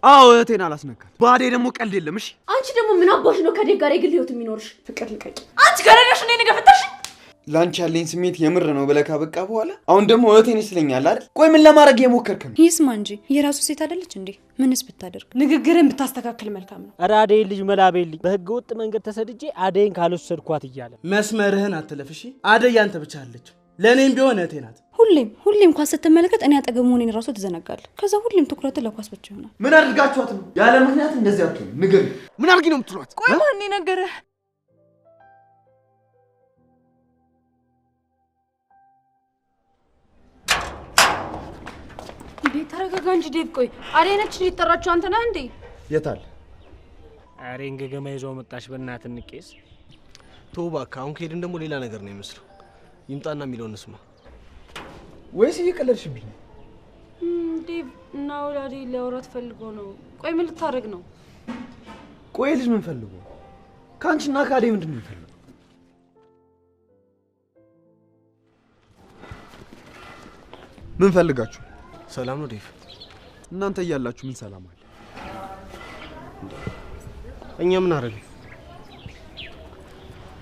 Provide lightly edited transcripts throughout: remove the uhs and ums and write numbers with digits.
አዎ እህቴን አላስነካት። ባዴ ደግሞ ቀልድ የለም። እሺ አንቺ ደግሞ ምን አባሽ ነው ከዴቭ ጋር የግል ህይወት የሚኖርሽ? ፍቅር ልቀቂ። አንቺ ገረደሽ እኔ ገፈተሽ። ላንቺ ያለኝ ስሜት የምር ነው ብለህ ካበቃ በኋላ አሁን ደግሞ እህቴን ይስለኛል አይደል? ቆይ ምን ለማድረግ የሞከርክ ነው? ይስማ እንጂ የራሱ ሴት አይደለች እንዴ? ምንስ ብታደርግ? ንግግርን ብታስተካክል መልካም ነው። ኧረ አደይ ልጅ መላቤልኝ በህገ ወጥ መንገድ ተሰድጄ አደይን ካልወሰድኳት እያለ መስመርህን አትለፍ እሺ። አደይ ያንተ ብቻ አለች፣ ለኔም ቢሆን እህቴ ናት። ሁሌም ኳስ ስትመለከት እኔ አጠገብ መሆኔን ራሱ ትዘነጋለህ። ከዛ ሁሌም ትኩረትን ለኳስ ብቻ ይሆናል። ምን አድርጋችኋት ነው? ያለ ምክንያት እንደዚህ አትሆንም። ንገር፣ ምን አድርጊ ነው የምትሏት? ቆይ ማን ነገረህ? እንዴ ተረጋጋ እንጂ ዴቭ። ቆይ አደይ ነች ሊጠራችሁ አንተ ነህ እንዴ? የታል? አሬ እንገገማ ይዘው መጣሽ። በእናትህ እንቄስ ተው እባክህ። አሁን ከሄድን ደግሞ ሌላ ነገር ነው የሚመስለው። ይምጣና የሚለውን እንስማ። ወይስ እየቀለድሽብኝ? ዴቭ እና ወላዴ ሊያወራት ፈልጎ ነው። ቆይ ምን ልታደርግ ነው? ቆይ ልጅ ምን ፈልጎ? ካንቺና ከአደይ ምንድን ነው የሚፈልገው? ምን ፈልጋችሁ? ሰላም ነው ዴቭ? እናንተ እያላችሁ ምን ሰላም አለ? እኛ ምን አደረግን?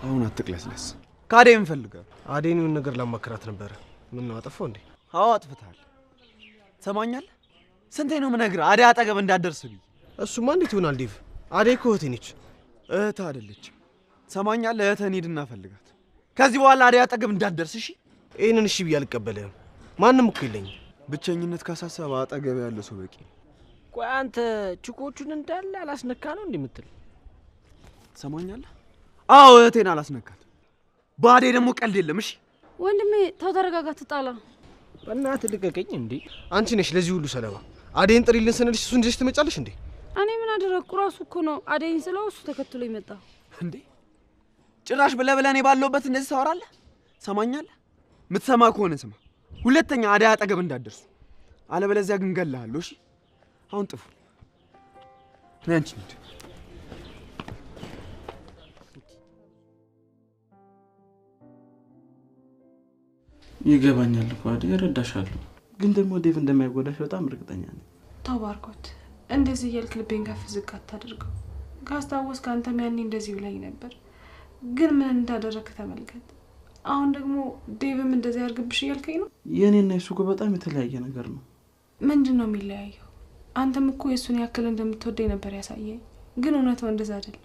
አሁን አትቅለስለስ። ከአደይ ምን ፈልጋለሁ? አደይን ምን ነገር ላማክራት ነበረ። ምን ነው አጠፋው እንዴ? አዎ አጥፍታል። ትሰማኛለህ? ስንቴ ነው የምነግርህ አደይ አጠገብ እንዳትደርስ ብዬ። እሱማ እንዴት ይሆናል ዴቭ? አደይ እኮ እህቴ ነች። እህትህ አይደለችም። ትሰማኛለህ? እህትህን ሂድና ፈልጋት። ከዚህ በኋላ አደይ አጠገብ እንዳትደርስ እሺ? ይሄንን እሺ ብዬ አልቀበልህም። ማንም እኮ የለኝም። ብቸኝነት ካሳሰበ አጠገብ ያለ ሰው በቂ። ቆይ አንተ ችኮቹን እንዳለ አላስነካ ነው እንደምትል ትሰማኛለህ? አዎ እህቴን አላስነካት። በአደይ ደግሞ ቀልድ የለም። እሺ ወንድሜ ተው፣ ተረጋጋ፣ ትጣላ። በእናትህ ልቀቀኝ እንዴ። አንቺ ነሽ ለዚህ ሁሉ ሰለባ። አደይን ጥሪልን ስንልሽ እሱን ይዘሽ ትመጫለሽ እንዴ? እኔ ምን አደረግኩ? ራሱ እኮ ነው አደይን ስለው እሱ ተከትሎ ይመጣ እንዴ። ጭራሽ ብለህ እኔ ባለሁበት እንደዚህ ታወራለህ? ትሰማኛለህ? የምትሰማ ከሆነ ስማ። ሁለተኛ አደይ አጠገብ እንዳትደርሱ፣ አለበለዚያ ግን እገልሃለሁ። እሺ አሁን ጥፉ። እኔ አንቺ ነኝ። ይገባኛል እኮ አደይ፣ እረዳሻለሁ። ግን ደግሞ ዴቭ እንደማይጎዳሽ በጣም እርግጠኛ ነኝ። ተው ባርኮት፣ እንደዚህ እያልክ ልቤን ከፍ ዝቅ አታድርገው። ካስታወስክ አንተም ያኔ እንደዚህ ብለኝ ነበር፣ ግን ምን እንዳደረግክ ተመልከት። አሁን ደግሞ ዴቭም እንደዚህ ያርግብሽ እያልከኝ ነው? የኔና የሱ እኮ በጣም የተለያየ ነገር ነው። ምንድን ነው የሚለያየው? አንተም እኮ የሱን ያክል እንደምትወደኝ ነበር ያሳየኝ፣ ግን እውነታው እንደዛ አይደለም።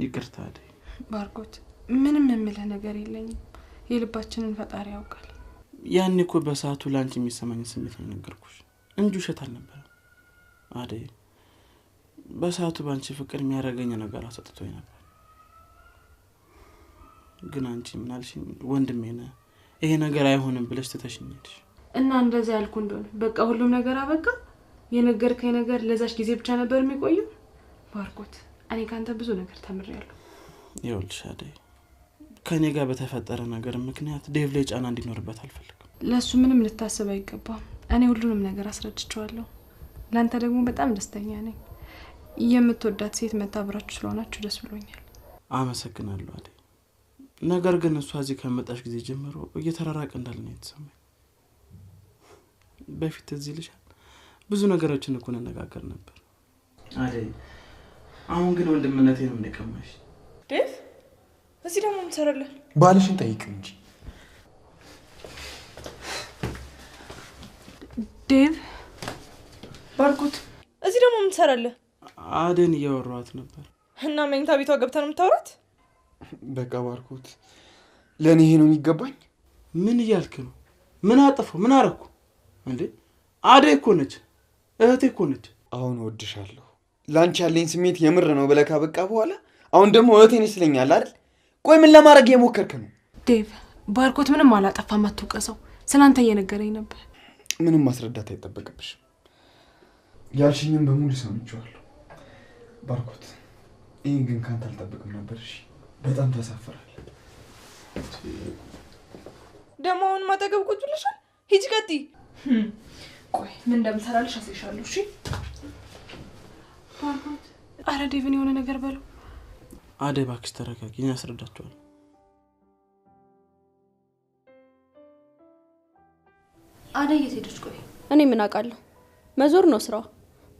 ይቅርታ አደይ። ባርኮት፣ ምንም የምልህ ነገር የለኝም። የልባችንን ፈጣሪ ያውቃል። ያኔ እኮ በሰዓቱ ላንቺ የሚሰማኝ ስሜት ነው ነገርኩሽ እንጂ ውሸት አልነበረም አደይ። በሰዓቱ ባንቺ ፍቅር የሚያረጋኝ ነገር አሰጥቶኝ ነበር። ግን አንቺ ምን አልሽኝ? ወንድሜ ነህ፣ ይሄ ነገር አይሆንም ብለሽ ትተሽኛለሽ። እና እንደዛ ያልኩ እንደሆነ በቃ ሁሉም ነገር አበቃ? የነገርከኝ ነገር ለዛች ጊዜ ብቻ ነበር የሚቆየው? ባርኮት፣ እኔ ካንተ ብዙ ነገር ተምሬያለሁ። ይኸውልሽ አደይ፣ ከኔ ጋር በተፈጠረ ነገር ምክንያት ዴቭ ላይ ጫና እንዲኖርበት አልፈልግም። ለሱ ምንም ልታስብ አይገባም። እኔ ሁሉንም ነገር አስረድቼዋለሁ። ላንተ ደግሞ በጣም ደስተኛ ነኝ። የምትወዳት ሴት መታብራችሁ ስለሆናችሁ ደስ ብሎኛል። አመሰግናለሁ አደይ። ነገር ግን እሷ እዚህ ከመጣሽ ጊዜ ጀምሮ እየተራራቀ እንዳለ ነው የተሰማኝ። በፊት እዚህ ልሻል ብዙ ነገሮችን እኮ እንነጋገር ነበር አደይ። አሁን ግን ወንድምነቴ ነው እንደቀማሽ። ዴቭ እዚህ ደግሞ ምን ትሰራለህ? ባልሽን ጠይቅ እንጂ። ዴቭ ባርኮት፣ እዚህ ደግሞ ምን ትሰራለህ? አደይን እያወራኋት ነበር። እና መኝታ ቤቷ ገብተህ ነው የምታወራት? በቃ ባርኮት፣ ለኔ ይሄ ነው የሚገባኝ? ምን እያልክ ነው? ምን አጠፋው? ምን አረኩ እንዴ? አደይ እኮ ነች፣ እህቴ እኮ ነች። አሁን እወድሻለሁ፣ ላንቺ ያለኝ ስሜት የምር ነው ብለህ ካበቃ በኋላ አሁን ደግሞ እህቴን ይስለኛል አይደል? ቆይ ምን ለማድረግ የሞከርክ ነው? ዴቭ ባርኮት ምንም አላጠፋም፣ አትውቀሰው። ስላንተ እየነገረኝ ነበር። ምንም ማስረዳት አይጠበቅብሽም። ያልሽኝም በሙሉ ሰምቼዋለሁ ባርኮት። ይሄን ግን ካንተ አልጠብቅም ነበር። እሺ በጣም ተሳፈራል። ደግሞ አሁን ማጠገብ ቁጭ ብለሻል። ሂጂ ቀጥይ። ቆይ ምን እንደምሰራልሽ አሳይሻለሁ። እሺ ባርኮት፣ አረ ዴቭን የሆነ ነገር በለው። አደይ እባክሽ ተረጋጊ፣ እኔ አስረዳቸዋለሁ። አደይ የት ሄደች? ቆይ እኔ ምን አውቃለሁ? መዞር ነው ስራዋ።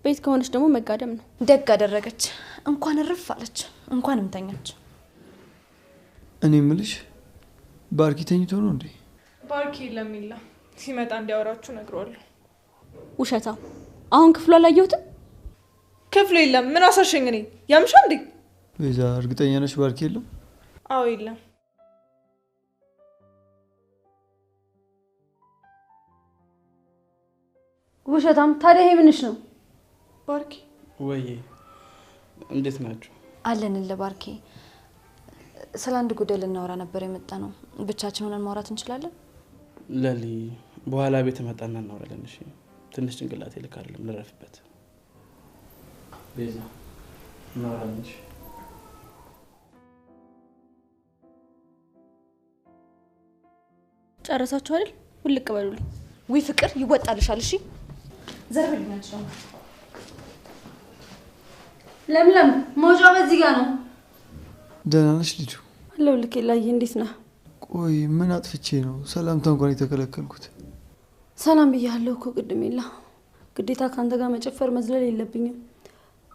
ቤት ከሆነች ደግሞ መጋደም ነው። ደግ አደረገች። እንኳን እርፍ አለች፣ እንኳንም ተኛች። እኔ ምልሽ ባርኪ ተኝቶ ነው እንዴ? ባርኪ ለሚላ ሲመጣ እንዲያወራችሁ ነግሯለሁ። ውሸታው። አሁን ክፍሉ አላየሁትም። ክፍሉ የለም። ምን አሳሸኝ? እኔ ያምሻ እንዴ? ቤዛ እርግጠኛ ነሽ ባርኪ የለም? አዎ የለም። ውሸታም። ታዲያ ይሄ ምንሽ ነው? ባርኪ ወይ እንዴት ናችሁ? አለንልህ ባርኪ። ስለ አንድ ጉዳይ ልናወራ ነበር የመጣ ነው። ብቻችን ሆነን ማውራት እንችላለን? ለሊ በኋላ ቤት መጣና እናወራለን። እሺ ትንሽ ጭንቅላቴ ልክ አይደለም፣ ልረፍበት። ቤዛ እናወራለን። እሺ ጨረሳችሁ አይደል? ውልቅ በሉልኝ። ውይ ፍቅር ይወጣልሻል። እሺ ዘርብልኝ። አንቺ ደግሞ ለምለም መውጫ በዚህ ጋር ነው። ደህና ነሽ ልጁ? አለው ልክ ላይ እንዴት ነህ? ቆይ ምን አጥፍቼ ነው ሰላምታ እንኳን የተከለከልኩት? ሰላም ብያለሁ እኮ ቅድም። የለ ግዴታ ካንተ ጋር መጨፈር መዝለል የለብኝም።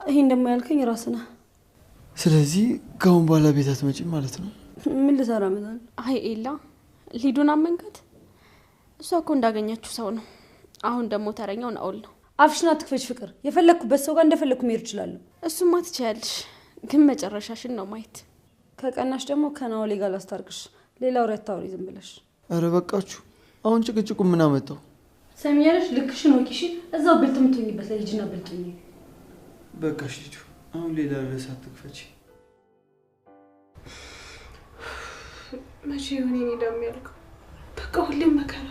ይሄን ደግሞ ያልከኝ ራስህ ነህ። ስለዚህ ከአሁን በኋላ ቤት አትመጪም ማለት ነው? ምን ልሰራ መጣን? አይ ኤላ ሊዱን አመንካት። እሷ እኮ እንዳገኘችው ሰው ነው። አሁን ደግሞ ተረኛው ናኦል ነው። አፍሽን አትክፈች ፍቅር። የፈለኩበት ሰው ጋር እንደፈለኩ መሄድ እችላለሁ። እሱማ ትችያለሽ፣ ግን መጨረሻሽን ነው ማየት። ከቀናሽ ደግሞ ከናኦል ጋር ላስታርቅሽ። ሌላ ወሬ አታውሪ ዝም ብለሽ። አረ በቃችሁ። አሁን ጭቅጭቁ ምን አመጣው? ሰሚያለሽ? ልክሽን ወቂሽ። እዛው ብልጥ የምትሆኝበት ላይ ልጅና ብልጥኝ። በቃሽ ልጁ። አሁን ሌላ ርዕስ አትክፈች። መቼ ይሁን እኔ ደም ያልከው? በቃ ሁሌም መከራ።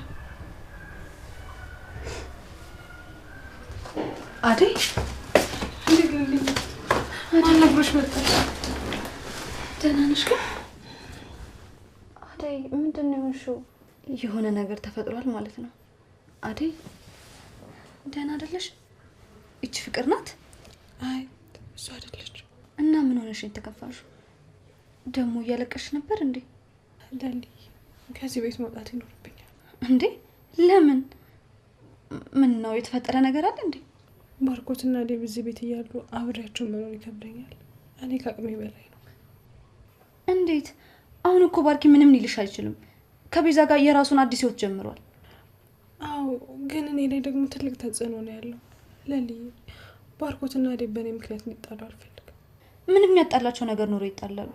አደይ ልግልልኝ። ማን ነግሮሽ መጣሽ? ደህና ነሽ ግን? አደይ ምንድን ነው የሆንሽው? የሆነ ነገር ተፈጥሯል ማለት ነው። አደይ ደህና አይደለሽ? እቺ ፍቅር ናት? አይ እሱ አይደለች። እና ምን ሆነሽ የተከፋሽው? ደግሞ እያለቀሽ ነበር እንዴ? ለሊ ከዚህ ቤት መውጣት ይኖርብኛል። እንዴ ለምን? ምን ነው የተፈጠረ ነገር አለ እንዴ? ባርኮትና ዴቭ እዚህ ቤት እያሉ አብሬያቸው መኖር ይከብደኛል። እኔ ከአቅሜ በላይ ነው። እንዴት? አሁን እኮ ባርኪ ምንም ሊልሽ አይችልም። ከቤዛ ጋር የራሱን አዲስ ህይወት ጀምሯል። አዎ ግን እኔ ላይ ደግሞ ትልቅ ተጽዕኖ ነው ያለው። ለሊ ባርኮትና ዴቭ በእኔ ምክንያት እንዲጣሉ አልፈልግም። ምንም ያጣላቸው ነገር ኖሮ ይጣላሉ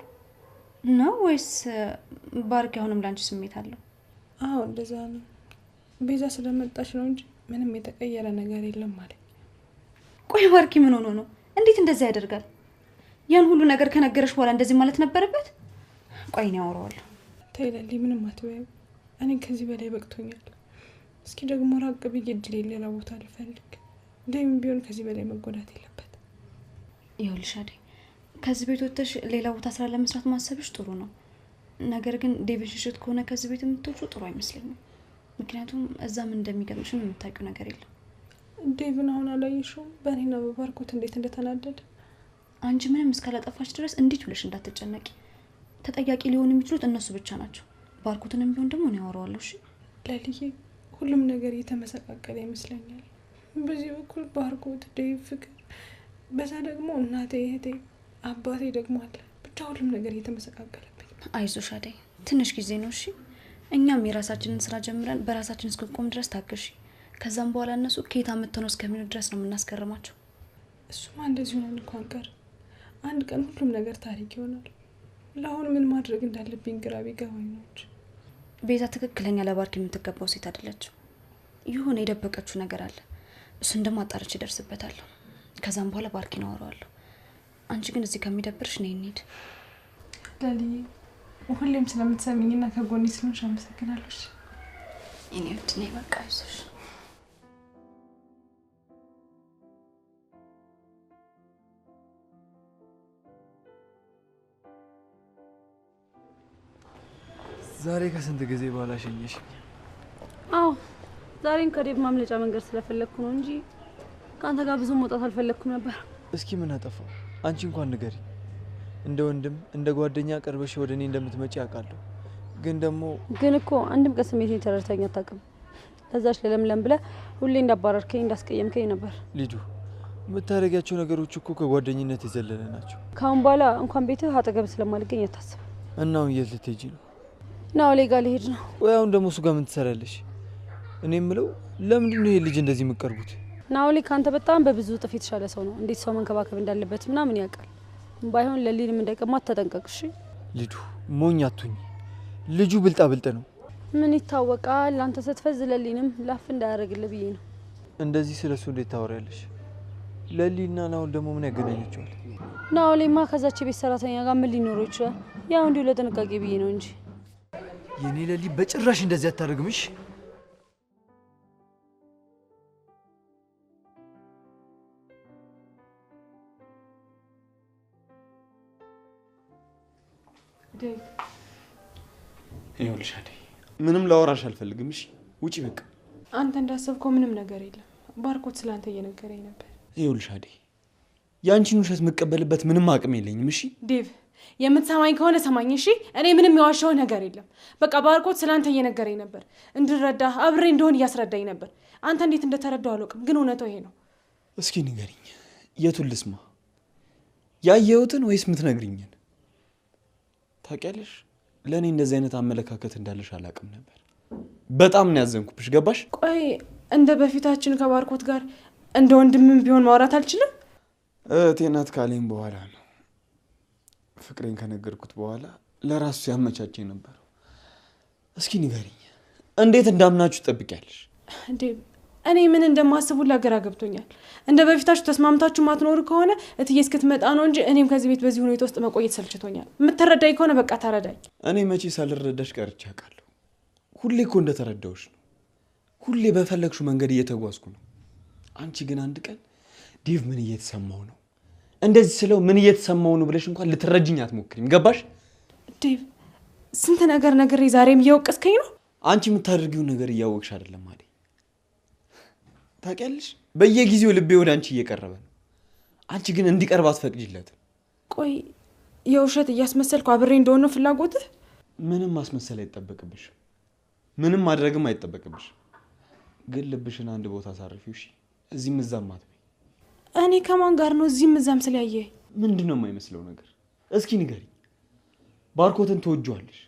ነው ወይስ ባርኪ አሁንም ላንቺ ስሜት አለው? አዎ እንደዛ ነው። ቤዛ ስለመጣች ነው እንጂ ምንም የተቀየረ ነገር የለም ማለት። ቆይ ባርኪ ምን ሆኖ ነው? እንዴት እንደዛ ያደርጋል? ያን ሁሉ ነገር ከነገረሽ በኋላ እንደዚህ ማለት ነበረበት? ቆይ ነው አወራዋለሁ። ተይ ለሊ ምንም አትበይው። እኔ ከዚህ በላይ በቅቶኛል። እስኪ ደግሞ ራቅ ብዬ እድሌ ሌላ ቦታ ልፈልግ። ዴቭም ቢሆን ከዚህ በላይ መጎዳት የለበት። ይኸውልሽ አደይ ከዚህ ቤት ወጥተሽ ሌላ ቦታ ስራ ለመስራት ማሰብሽ ጥሩ ነው። ነገር ግን ዴቭን ሽሽት ከሆነ ከዚህ ቤት የምትወጪው ጥሩ አይመስለኝም። ምክንያቱም እዛ ምን እንደሚገጥምሽም የምታውቂው ነገር የለም። ዴቭን አሁን አላየሽውም? በእኔና በባርኮት እንዴት እንደተናደደ። አንቺ ምንም እስካላጠፋች ድረስ እንዴት ብለሽ እንዳትጨነቂ። ተጠያቂ ሊሆኑ የሚችሉት እነሱ ብቻ ናቸው። ባርኮትንም ቢሆን ደግሞ ነው ያወራዋለሁ። እሺ ለልዬ ሁሉም ነገር እየተመሰቃቀለ ይመስለኛል። በዚህ በኩል ባርኮት፣ ዴቭ፣ ፍቅር፣ በዛ ደግሞ እናቴ፣ እህቴ፣ አባቴ ደግሞ አለ። ብቻ ሁሉም ነገር እየተመሰቃቀለብኝ። አይዞሽ አደይ ትንሽ ጊዜ ነው። እሺ እኛም የራሳችንን ስራ ጀምረን በራሳችን እስክንቆም ድረስ ታገሺ። ከዛም በኋላ እነሱ ከየት አመጣው ነው እስከሚሉ ድረስ ነው የምናስገርማቸው። እሱማ እንደዚህ ሆነን እንኳን ቀር አንድ ቀን ሁሉም ነገር ታሪክ ይሆናል። ለአሁን ምን ማድረግ እንዳለብኝ ግራ ቢገባኝ ነው እንጂ ቤዛ ትክክለኛ ለባርኪ የምትገባው ሴት አይደለችም። የሆነ የደበቀችው ነገር አለ። እሱን ደግሞ አጣርቼ እደርስበታለሁ። ከዛም በኋላ ባርኪን አወራዋለሁ። አንቺ ግን እዚህ ከሚደብርሽ ነይ እንሂድ። ለልዬ ሁሌም ስለምትሰሚኝና ከጎኔ ስለሆንሽ አመሰግናለሁ። እኔ ወድ ነይ በቃ አይዞሽ። ዛሬ ከስንት ጊዜ በኋላ ሸኘሽ? አዎ ዛሬን ከዴቭ ማምለጫ መንገድ ስለፈለኩ ነው እንጂ ካንተ ጋር ብዙ መውጣት አልፈለኩም ነበር። እስኪ ምን አጠፋው? አንቺ እንኳን ንገሪ። እንደ ወንድም እንደ ጓደኛ ቀርበሽ ወደኔ እንደምትመጪ አውቃለሁ። ግን እኮ አንድም ቀን ስሜቴን ተረድተኸኝ አታውቅም። ለዛች ለለምለም ብለህ ሁሌ እንዳባረርከኝ እንዳስቀየምከኝ ነበር። ልጁ የምታደርጊያቸው ነገሮች እኮ ከጓደኝነት የዘለለ ናቸው። ካሁን በኋላ እንኳን ቤትህ አጠገብ ስለማልገኝ አታስብ። እና አሁን የት ልትሄጂ ነው? ናኦሌ ጋር ልሄድ ነው። ወይ አሁን ደግሞ እሱ ጋር ምን ትሰራለሽ? እኔ የምለው ለምንድን ነው ይሄ ልጅ እንደዚህ የምትቀርቡት? ናኦሌ ካንተ በጣም በብዙ እጥፍ የተሻለ ሰው ነው። እንዴት ሰው መንከባከብ እንዳለበት ምናምን ያውቃል። ባይሆን ለሊንም እንዳይቀማት ተጠንቀቅሽ። ልጁ ሞኝ አትሁኝ። ልጁ ብልጣ ብልጥ ነው። ምን ይታወቃል? አንተ ስትፈዝ ለሊንም ላፍ እንዳያደርግልህ ብዬ ነው። እንደዚህ ስለሱ እንዴት ታወሪያለሽ? ለሊና ናኦል ደግሞ ምን ያገናኛቸዋል? ናኦሌማ ከዛች ቤት ሰራተኛ ጋር ምን ሊኖረው ይችላል? ያው እንዲሁ ለጥንቃቄ ብዬ ነው እንጂ የኔ ለሊ በጭራሽ እንደዚህ አታደርግምሽ። ይኸውልሽ አደይ ምንም ላወራሽ አልፈልግም። እሺ ውጪ በቃ። አንተ እንዳሰብከው ምንም ነገር የለም። ባርኮት ስላንተ እየነገረኝ ነበር። ይኸውልሽ አደይ ያንቺን ውሸት መቀበልበት ምንም አቅም የለኝም። እሺ ዴቭ የምትሰማኝ ከሆነ ሰማኝ። እሺ እኔ ምንም የዋሻው ነገር የለም። በቃ ባርኮት ስላንተ እየነገረኝ ነበር። እንድረዳ አብሬ እንደሆን እያስረዳኝ ነበር። አንተ እንዴት እንደተረዳው አላውቅም፣ ግን እውነታው ይሄ ነው። እስኪ ንገሪኝ፣ የቱን ልስማ? ያየሁትን ወይስ የምትነግሪኝን? ታውቂያለሽ ለእኔ እንደዚህ አይነት አመለካከት እንዳለሽ አላውቅም ነበር። በጣም ነው ያዘንኩብሽ። ገባሽ? ቆይ እንደ በፊታችን ከባርኮት ጋር እንደ ወንድምም ቢሆን ማውራት አልችልም? እህቴ ናት ካለኝ በኋላ ነው ፍቅሬን ከነገርኩት በኋላ ለራሱ ሲያመቻቸኝ ነበር። እስኪ ንገሪኝ፣ እንዴት እንዳምናችሁ ትጠብቂያለሽ? እኔ ምን እንደማስቡ ለግራ ገብቶኛል። እንደ በፊታችሁ ተስማምታችሁ ማትኖሩ ከሆነ እትዬ እስክትመጣ ነው እንጂ እኔም ከዚህ ቤት በዚህ ሁኔታ ውስጥ መቆየት ሰልችቶኛል። የምትረዳኝ ከሆነ በቃ ተረዳኝ። እኔ መቼ ሳልረዳሽ ቀርቼ አውቃለሁ? ሁሌ እኮ እንደተረዳሁሽ ነው። ሁሌ በፈለግሽው መንገድ እየተጓዝኩ ነው። አንቺ ግን አንድ ቀን ዴቭ ምን እየተሰማው ነው እንደዚህ ስለው ምን እየተሰማው ነው ብለሽ እንኳን ልትረጅኝ አትሞክሪም። ገባሽ? ዴቭ ስንት ነገር ነግሬ ዛሬም እየወቀስከኝ ነው። አንቺ የምታደርጊውን ነገር እያወቅሽ አይደለም አይደል? ታውቂያለሽ በየጊዜው ልቤ ወደ አንቺ እየቀረበ ነው። አንቺ ግን እንዲቀርብ አትፈቅጂለትም። ቆይ የውሸት እያስመሰልኩ አብሬ እንደሆነ ነው ፍላጎትህ? ምንም ማስመሰል አይጠበቅብሽም፣ ምንም ማድረግም አይጠበቅብሽም። ግን ልብሽን አንድ ቦታ አሳርፊው። እሺ? እዚህም እዛም አትበይ። እኔ ከማን ጋር ነው እዚህም እዛም ስለያየ? ምንድነው የማይመስለው ነገር? እስኪ ንገሪኝ። ባርኮትን ትወጂዋለሽ፣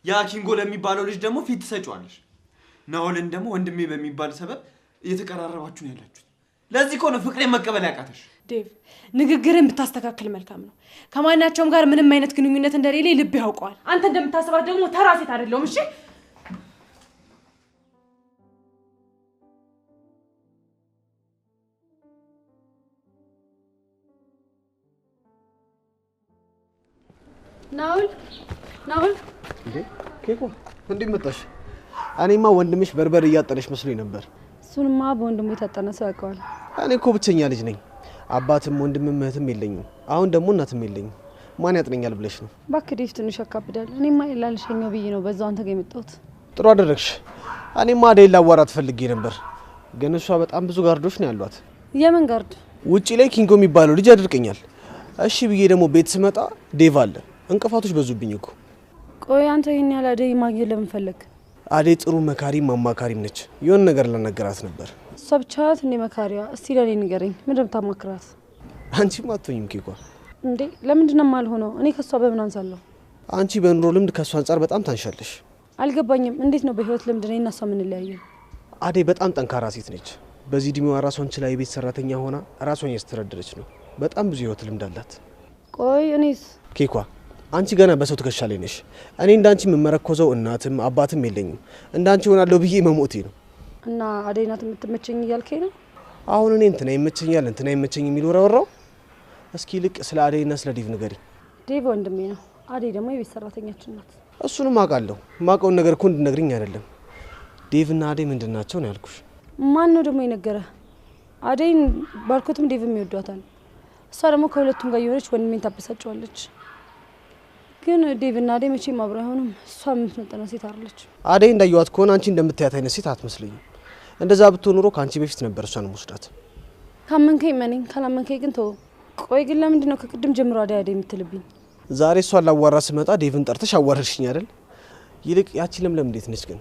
ያ ኪንጎ ለሚባለው ልጅ ደግሞ ፊት ትሰጪዋለሽ፣ ናኦልን ደግሞ ወንድሜ በሚባል ሰበብ እየተቀራረባችሁ ነው ያላችሁት። ለዚህ እኮ ነው ፍቅሬን መቀበል ያቃተሽ። ዴቭ ንግግርን ብታስተካክል መልካም ነው። ከማናቸውም ጋር ምንም አይነት ግንኙነት እንደሌለ ልብ ያውቀዋል። አንተ እንደምታስባት ደግሞ ተራ ሴት አይደለሁም። እሺ? ናኦል እንዴ ኬኮ እንዴ መጣሽ? እኔማ ወንድምሽ በርበር እያጠነሽ መስሎኝ ነበር። እሱንማ በወንድሙ የታጠነ ሰው ያውቀዋል። እኔ እኮ ብቸኛ ልጅ ነኝ። አባትም ወንድምም እህትም የለኝም። አሁን ደግሞ እናትም የለኝም። ማን ያጥነኛል ብለሽ ነው? እባክህ ዴቭ ትንሽ ያካብዳል። እኔማ ላልሸኘው ብዬ ነው በዛው አንተ ጋር የመጣሁት። ጥሩ አደረግሽ። እኔማ አደይን ላዋራት ፈልጌ ነበር፣ ግን እሷ በጣም ብዙ ጋርዶች ነው ያሏት። የምን ጋርድ? ውጪ ላይ ኪንጎ የሚባለው ልጅ ያደርቀኛል። እሺ ብዬ ደግሞ ቤት ስመጣ ዴቭ አለ። እንቅፋቶች በዙብኝ እኮ። ቆይ አንተ ይሄን ያለ አደይ ማግኘት ለምን ፈለግ? አደይ ጥሩ መካሪም አማካሪም ነች። የሆነ ነገር ለነገራት ነበር። እሷ ብቻ ናት እንዴ መካሪያ? እስቲ ለኔ ንገረኝ፣ ምንድን ነው የምታማክራት? አንቺም አትሆኝም ኬኳ። እንዴ ለምንድን ነው የማልሆነው? እኔ ከሷ በምን አንሳለሁ? አንቺ በኑሮ ልምድ ከሷ አንጻር በጣም ታንሻለሽ። አልገባኝም። እንዴት ነው በህይወት ልምድ እኔ እና እሷ የምንለያየው? አደይ በጣም ጠንካራ ሴት ነች። በዚህ እድሜዋ ራሷን ችላ የቤት ሰራተኛ ሆና ራሷን እያስተዳደረች ነው። በጣም ብዙ ህይወት ልምድ አላት። ቆይ እኔስ? ኬኳ አንቺ ገና በሰው ትከሻ ላይ ነሽ። እኔ እንዳንቺ የምመረኮዘው እናትም አባትም የለኝም። እንዳንቺ ሆናለሁ ብዬ መሞቴ ነው። እና አደይ ናት የምትመቸኝ እያልከኝ ነው? አሁን እኔ እንትና ይመቸኛል እንትና ይመቸኝ የሚል ወራው። እስኪ ልቅ ስለ አደይና ስለ ዴቭ ንገሪ። ዴቭ ወንድሜ ነው። አደይ ደግሞ የቤት ሰራተኛችን ናት። እሱንም አውቃለሁ። ማውቀውን ነገር እኮ እንድነግሪኝ አይደለም። ዴቭና አደይ ምንድን ናቸው ነው ያልኩሽ። ማን ነው ደግሞ የነገረህ? አደይን ባርኮትም ዴቭም ይወዷታል። እሷ ደግሞ ከሁለቱም ጋር የሆነች ወንድሜን ታበሳጨዋለች። ግን ዴቭና አደይ መቼም አብረው አይሆኑም። እሷ የምትመጠነ ሴት አይደለች። አደይ እንዳየዋት ከሆነ አንቺ እንደምታያት አይነት ሴት አትመስለኝም። እንደዛ ብትሆን ኑሮ ከአንቺ በፊት ነበር እሷን ወስዳት። ካመንከኝ መነኝ፣ ካላመንከኝ ግን ተው። ቆይ ግን ለምንድን ነው ከቅድም ጀምሮ አደይ አደይ የምትልብኝ? ዛሬ እሷን ላዋራ ስመጣ ዴቭን ጠርተሽ አዋረድሽኝ አይደል? ይልቅ ያቺ ለምለም እንዴት ነች ግን?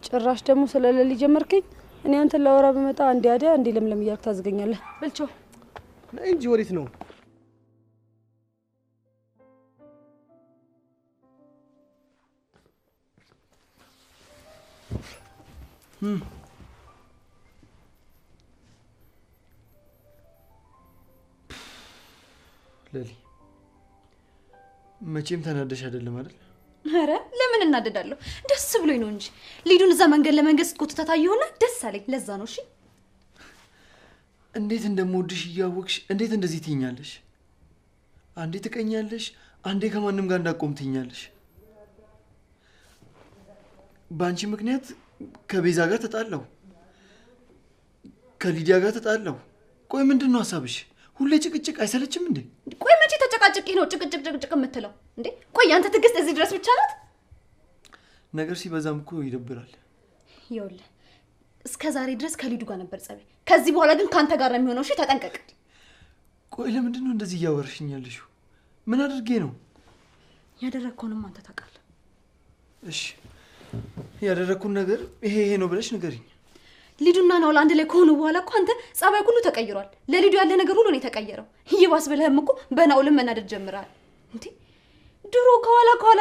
ጭራሽ ደግሞ ስለሌሊ ጀመርከኝ። እኔ አንተን ላወራ በመጣ አንዴ አደይ አንዴ ለምለም እያልክ ታዝገኛለህ። በልቸው ነይ እንጂ ወዴት ነው? ለሊ መቼም ተናደሽ አይደለም አይደል? ኧረ ለምን እናደዳለሁ? ደስ ብሎኝ ነው እንጂ ሊዱን እዛ መንገድ ለመንገድ ስትቆጥታ ታየውና ደስ አለኝ። ለዛ ነው። እሺ እንዴት እንደምወድሽ እያወቅሽ እንዴት እንደዚህ ትይኛለሽ? አንዴ ትቀኛለሽ፣ አንዴ ከማንም ጋር እንዳቆም ትይኛለሽ። በአንቺ ምክንያት ከቤዛ ጋር ተጣላሁ፣ ከሊዲያ ጋር ተጣላሁ። ቆይ ምንድን ነው ሀሳብሽ? ሁሌ ጭቅጭቅ አይሰለችም እንዴ? ቆይ መቼ ተጨቃጭቂ ነው ጭቅጭቅ የምትለው እንዴ? ቆይ አንተ ትዕግስት እዚህ ድረስ ብቻ ናት? ነገር ሲበዛም እኮ ይደብራል። ይኸውልህ እስከ ዛሬ ድረስ ከሊዱ ጋር ነበር ጸቤ። ከዚህ በኋላ ግን ካንተ ጋር ነው የሚሆነው። እሺ ተጠንቀቅ። ቆይ ለምንድን ነው እንደዚህ እያወራሽኝ ያለሽው? ምን አድርጌ ነው? ያደረግከውንም አንተ ታውቃለህ። እሺ ያደረግኩን ነገር ይሄ ነው ብለሽ ንገሪኝ። ሊዱና ናውል አንድ ላይ ከሆኑ በኋላ እኮ አንተ ጸባይ ሁሉ ተቀይሯል። ለሊዱ ያለ ነገር ሁሉ ነው የተቀየረው። ይባስ ብለህም እኮ በናውልም መናደድ ጀምራል እንዴ? ድሮ ከኋላ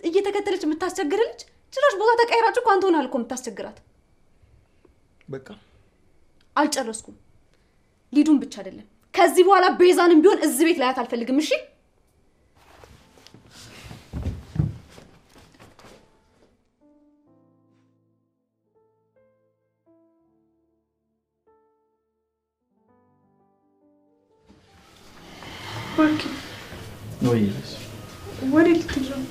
እየተከተለች የምታስቸግር ልጅ ጭራሽ ቦታ ተቀይራችሁ እኮ አንተ ሆነሃል እኮ የምታስቸግራት። በቃ አልጨረስኩም። ሊዱን ብቻ አይደለም ከዚህ በኋላ ቤዛንም ቢሆን እዚህ ቤት ላያት አልፈልግም። እሺ ባርኪ ወይስ ወዴት ልትሄጂ ነው?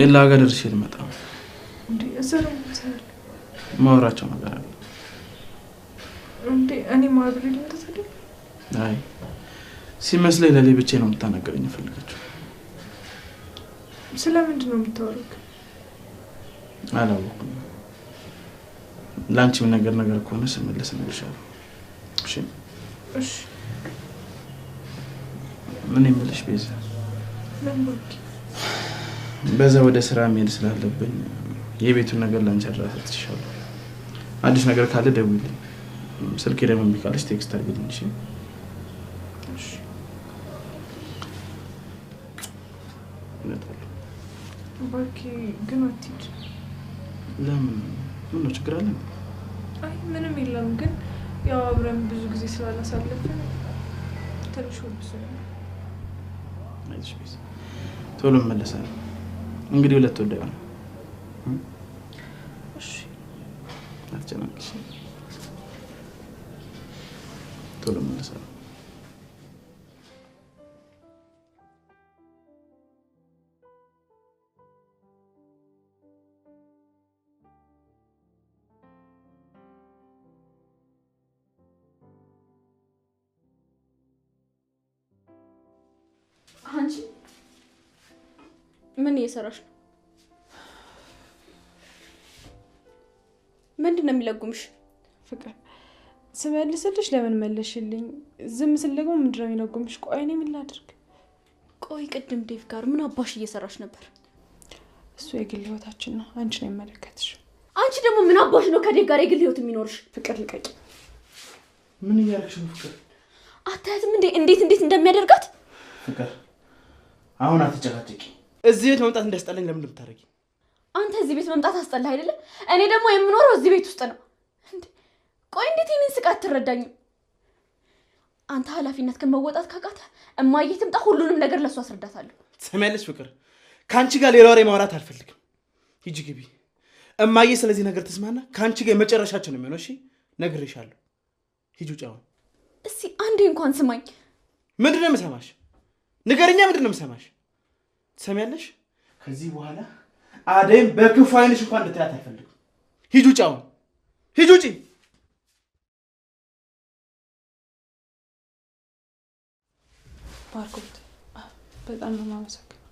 ኤላ ጋር ደርሼ ልመጣ እንዴ? እዛ ነው የምትሰራው? ማውራቸው ነገር አለ እንዴ? እኔ ማብሬ ልምታሰደ? አይ ሲመስለኝ ለሌ ብቻ ነው የምታናገረኝ የፈለገችው። ስለምንድን ነው የምታወሩት? አላወኩም። ላንቺ ምን ነገር ከሆነ ስመለስ እነግርሻለሁ። እሺ እሺ። ምን ይመልሽ ቤዛ? በዛ ወደ ስራ መሄድ ስላለብኝ የቤቱን ነገር ላንቺ አድራሻለሁ። አዲስ ነገር ካለ ደውይልኝ። ስልኬ ደግሞ እምቢ ካለሽ ቴክስት አድርጊልኝ። እሺ እሺ። ባርኪ ግን አትሂጂ። ለምን? ምን ነው ችግር አለ? አይ ምንም የለም፣ ግን ያው አብረን ብዙ ጊዜ ስላላሳለፍን ትንሽ ወብስ ነው። አይሽ ቤዛ ቶሎ መለሳለሁ። እንግዲህ ሁለት ወደ ነው። እሺ አትጨናነቂ። ቶሎ መለሳለሁ። አንቺ ምን እየሰራሽ ነው? ምንድነው የሚለጉምሽ? ፍቅር ስመልስልሽ ለምን መለሽልኝ? ዝም ስል ደግሞ ምንድነው የሚለጉምሽ? ቆይ እኔ ምን ላድርግ? ቆይ ቅድም ዴቭ ጋር ምን አባሽ እየሰራሽ ነበር? እሱ የግል ህይወታችን ነው፣ አንቺ ነው የሚመለከትሽ። አንቺ ደግሞ ምን አባሽ ነው ከዴቭ ጋር የግል ህይወት የሚኖርሽ? ፍቅር ልቀቂ። ምን እያደረግሽ ነው ፍቅር? አታያትም እንዴ እንዴት እንደሚያደርጋት? ፍቅር አሁን አትጨቃጨቂ። እዚህ ቤት መምጣት እንዳስጠላኝ ለምን ልታረጊ? አንተ እዚህ ቤት መምጣት አስጠላህ አይደለ? እኔ ደግሞ የምኖረው እዚህ ቤት ውስጥ ነው። ቆይ እንዴት ይሄንን ስቃት ትረዳኝም? አንተ ኃላፊነት ከመወጣት ካቃተ እማዬ ትምጣ፣ ሁሉንም ነገር ለሷ አስረዳታለሁ። ትሰሚያለሽ ፍቅር? ካንቺ ጋር ሌላ ወሬ ማውራት አልፈልግም። ሂጂ ግቢ። እማዬ ስለዚህ ነገር ተስማና ካንቺ ጋር መጨረሻችን ነው የሚሆነው። እሺ ነግሬሻለሁ። ሂጂ ውጪ አሁን። እስቲ አንዴ እንኳን ስማኝ። ምንድነው የምሰማሽ? ንገረኛ፣ ምንድነው የምሰማሽ? ትሰሚያለሽ? ከዚህ በኋላ አደይም በክፉ አይንሽ እንኳን እንድታያት አልፈልግም። ሂጂ ውጪ አሁን። ሂጂ ውጪ። ባርኮት በጣም ነው የማመሰግነው።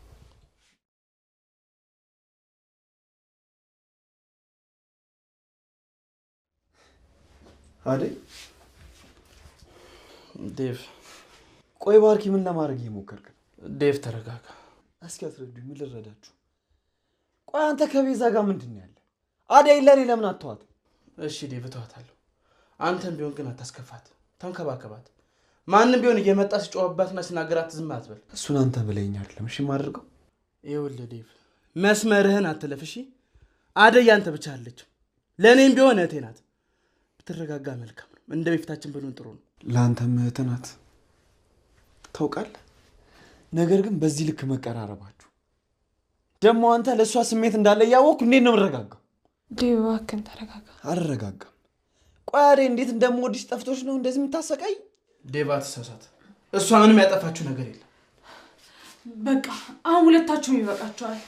አደይ ዴቭ። ቆይ ባርኪ ምን ለማድረግ እየሞከርክ ነው? ዴቭ ተረጋጋ። እስኪ አስረዱኝ፣ ምን ልረዳችሁ? ቆይ አንተ ከቤዛ ጋር ምንድን ነው ያለ? አደይ ለኔ ለምን አትተዋት? እሺ ዴቭ እተዋታለሁ። አንተም ቢሆን ግን አታስከፋት፣ ተንከባከባት። ማንም ቢሆን እየመጣ ሲጮህባትና ሲናገራት ዝም አትበል። እሱን አንተ ብለኸኝ አይደለም እሺ የማደርገው። ይኸውልህ ዴቭ መስመርህን አትለፍ እሺ። አደይ ያንተ ብቻ አለችው፣ ለእኔም ቢሆን እህቴ ናት። ብትረጋጋ መልካም ነው። እንደ በፊታችን ብንሆን ጥሩ ነው። ለአንተም እህትህ ናት ታውቃለህ። ነገር ግን በዚህ ልክ መቀራረባችሁ ደግሞ አንተ ለእሷ ስሜት እንዳለ እያወቅሁ እንዴት ነው የምረጋጋው? ዴቭ እባክህን ተረጋጋ። አልረጋጋም። ቆይ አደይ እንዴት እንደምወድሽ ጠፍቶሽ ነው እንደዚህ የምታሰቃይ? ዴቭ አትሳሳት። እሷ ምንም ያጠፋችሁ ነገር የለም። በቃ አሁን ሁለታችሁም ይበቃችኋል።